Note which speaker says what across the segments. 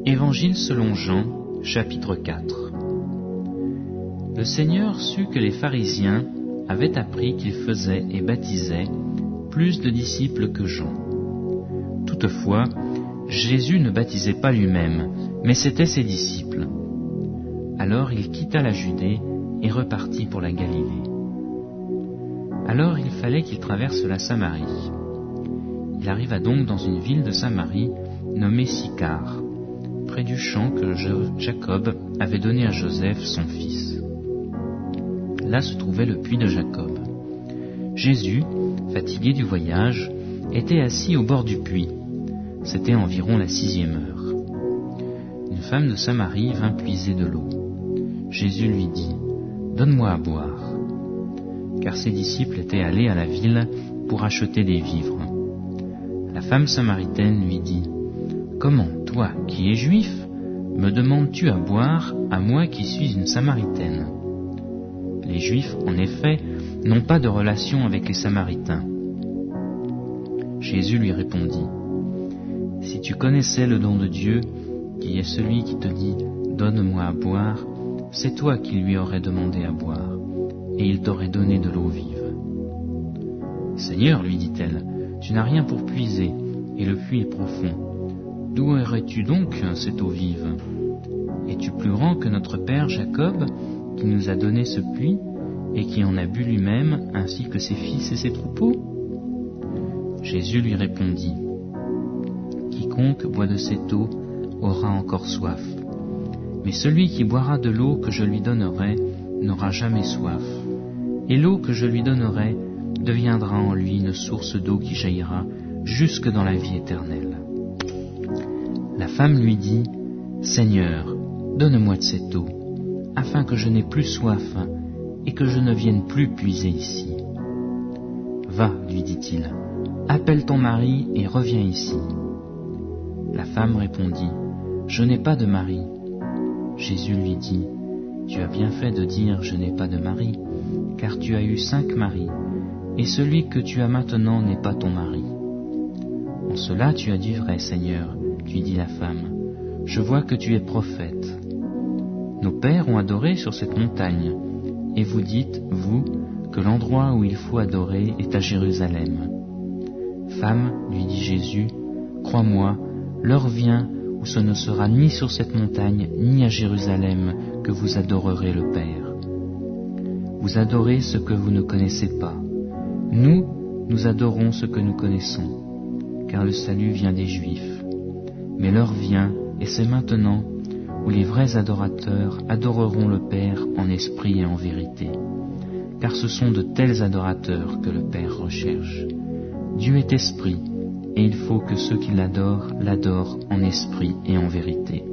Speaker 1: Évangile selon Jean, chapitre 4. Le Seigneur sut que les pharisiens avaient appris qu'il faisait et baptisait plus de disciples que Jean. Toutefois, Jésus ne baptisait pas lui-même, mais c'étaient ses disciples. Alors il quitta la Judée et repartit pour la Galilée. Alors il fallait qu'il traverse la Samarie. Il arriva donc dans une ville de Samarie nommée Sychar, près du champ que Jacob avait donné à Joseph, son fils. Là se trouvait le puits de Jacob. Jésus, fatigué du voyage, était assis au bord du puits. C'était environ la 6e heure. Une femme de Samarie vint puiser de l'eau. Jésus lui dit : « Donne-moi à boire. » Car ses disciples étaient allés à la ville pour acheter des vivres. La femme samaritaine lui dit : « Comment, toi, qui es juif, me demandes-tu à boire, à moi qui suis une Samaritaine ? » Les Juifs, en effet, n'ont pas de relation avec les Samaritains. Jésus lui répondit : « Si tu connaissais le don de Dieu, qui est celui qui te dit « Donne-moi à boire », c'est toi qui lui aurais demandé à boire, et il t'aurait donné de l'eau vive. « Seigneur, lui dit-elle, tu n'as rien pour puiser, et le puits est profond. D'où aurais-tu donc cette eau vive ? Es-tu plus grand que notre père Jacob, qui nous a donné ce puits, et qui en a bu lui-même, ainsi que ses fils et ses troupeaux ? » Jésus lui répondit : « Quiconque boit de cette eau aura encore soif. Mais celui qui boira de l'eau que je lui donnerai n'aura jamais soif. Et l'eau que je lui donnerai deviendra en lui une source d'eau qui jaillira jusque dans la vie éternelle. » La femme lui dit : « Seigneur, donne-moi de cette eau, afin que je n'ai plus soif et que je ne vienne plus puiser ici. » « Va, lui dit-il, appelle ton mari et reviens ici. » La femme répondit : « Je n'ai pas de mari. » Jésus lui dit : « Tu as bien fait de dire « Je n'ai pas de mari », car tu as eu 5 maris, et celui que tu as maintenant n'est pas ton mari. En cela tu as dit vrai, Seigneur, lui dit la femme. Je vois que tu es prophète. Nos pères ont adoré sur cette montagne, et vous dites, vous, que l'endroit où il faut adorer est à Jérusalem. Femme, lui dit Jésus, crois-moi, l'heure vient où ce ne sera ni sur cette montagne, ni à Jérusalem que vous adorerez le Père. Vous adorez ce que vous ne connaissez pas. Nous adorons ce que nous connaissons, car le salut vient des Juifs. Mais l'heure vient, et c'est maintenant, où les vrais adorateurs adoreront le Père en esprit et en vérité. Car ce sont de tels adorateurs que le Père recherche. Dieu est esprit, et il faut que ceux qui l'adorent en esprit et en vérité.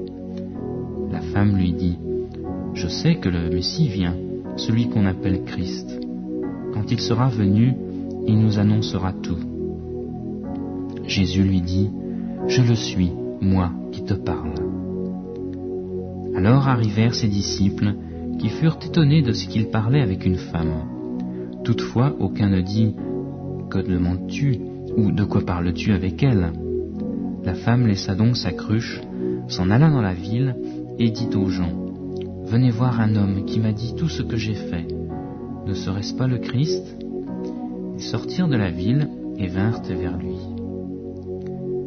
Speaker 1: La femme lui dit : « Je sais que le Messie vient, celui qu'on appelle Christ. Quand il sera venu, il nous annoncera tout. » Jésus lui dit : « Je le suis, moi qui te parle. » Alors arrivèrent ses disciples, qui furent étonnés de ce qu'il parlait avec une femme. Toutefois, aucun ne dit : « Que demandes-tu ? Ou de quoi parles-tu avec elle ?» La femme laissa donc sa cruche, s'en alla dans la ville et dit aux gens : « Venez voir un homme qui m'a dit tout ce que j'ai fait. Ne serait-ce pas le Christ ?» Ils sortirent de la ville et vinrent vers lui.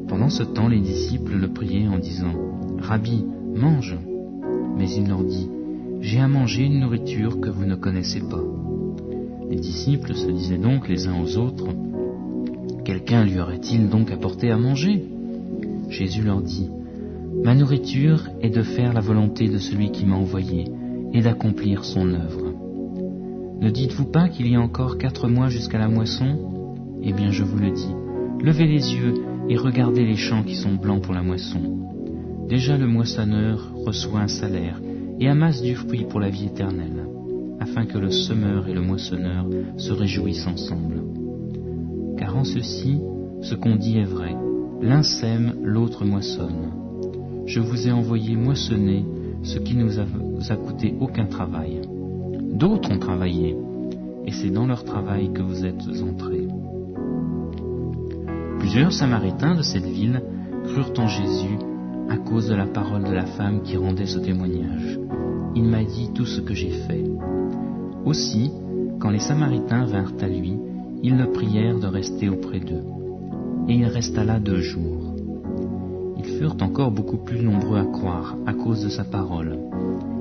Speaker 1: Pendant ce temps, les disciples le priaient en disant : « Rabbi, mange !» Mais il leur dit : « J'ai à manger une nourriture que vous ne connaissez pas. » Les disciples se disaient donc les uns aux autres : « Quelqu'un lui aurait-il donc apporté à manger ?» Jésus leur dit : « Ma nourriture est de faire la volonté de celui qui m'a envoyé et d'accomplir son œuvre. Ne dites-vous pas qu'il y a encore 4 mois jusqu'à la moisson ? Eh bien, je vous le dis, levez les yeux et regardez les champs qui sont blancs pour la moisson. Déjà le moissonneur reçoit un salaire et amasse du fruit pour la vie éternelle, afin que le semeur et le moissonneur se réjouissent ensemble. Car en ceci, ce qu'on dit est vrai, l'un sème, l'autre moissonne. Je vous ai envoyé moissonner ce qui ne vous a coûté aucun travail. D'autres ont travaillé, et c'est dans leur travail que vous êtes entrés. » Plusieurs Samaritains de cette ville crurent en Jésus à cause de la parole de la femme qui rendait ce témoignage. Il m'a dit tout ce que j'ai fait. » Aussi, quand les Samaritains vinrent à lui, ils le prièrent de rester auprès d'eux. Et il resta là 2 jours. Ils furent encore beaucoup plus nombreux à croire à cause de sa parole.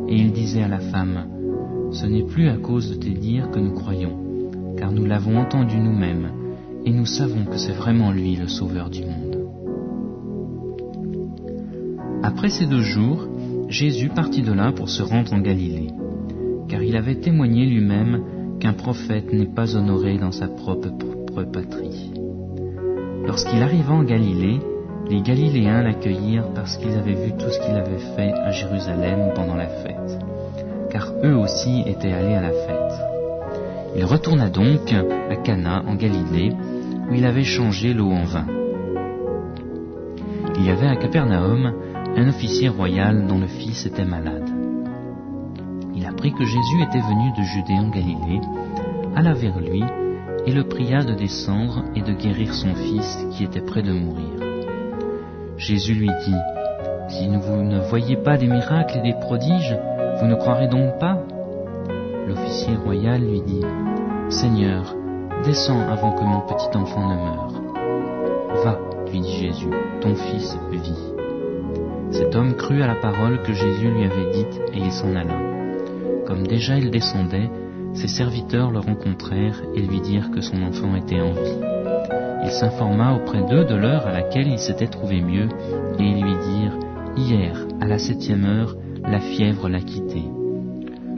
Speaker 1: Et il disait à la femme, « Ce n'est plus à cause de tes dires que nous croyons, car nous l'avons entendu nous-mêmes, et nous savons que c'est vraiment lui le Sauveur du monde. » Après ces 2 jours, Jésus partit de là pour se rendre en Galilée, car il avait témoigné lui-même qu'un prophète n'est pas honoré dans sa propre patrie. Lorsqu'il arriva en Galilée, les Galiléens l'accueillirent parce qu'ils avaient vu tout ce qu'il avait fait à Jérusalem pendant la fête, car eux aussi étaient allés à la fête. Il retourna donc à Cana en Galilée, où il avait changé l'eau en vin. Il y avait à Capernaum un officier royal dont le fils était malade. Il apprit que Jésus était venu de Judée en Galilée, alla vers lui et le pria de descendre et de guérir son fils qui était près de mourir. Jésus lui dit, « Si vous ne voyez pas des miracles et des prodiges, vous ne croirez donc pas ?» L'officier royal lui dit, « Seigneur, descends avant que mon petit enfant ne meure. » « Va, lui dit Jésus, ton fils vit. » Cet homme crut à la parole que Jésus lui avait dite et il s'en alla. Comme déjà il descendait, ses serviteurs le rencontrèrent et lui dirent que son enfant était en vie. Il s'informa auprès d'eux de l'heure à laquelle il s'était trouvé mieux et ils lui dirent, « Hier, à la 7e heure, la fièvre l'a quitté. »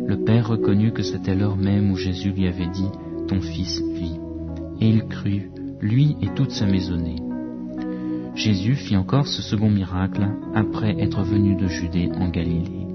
Speaker 1: Le père reconnut que c'était l'heure même où Jésus lui avait dit, « Ton fils vit. » Et il crut, lui et toute sa maisonnée. Jésus fit encore ce second miracle après être venu de Judée en Galilée.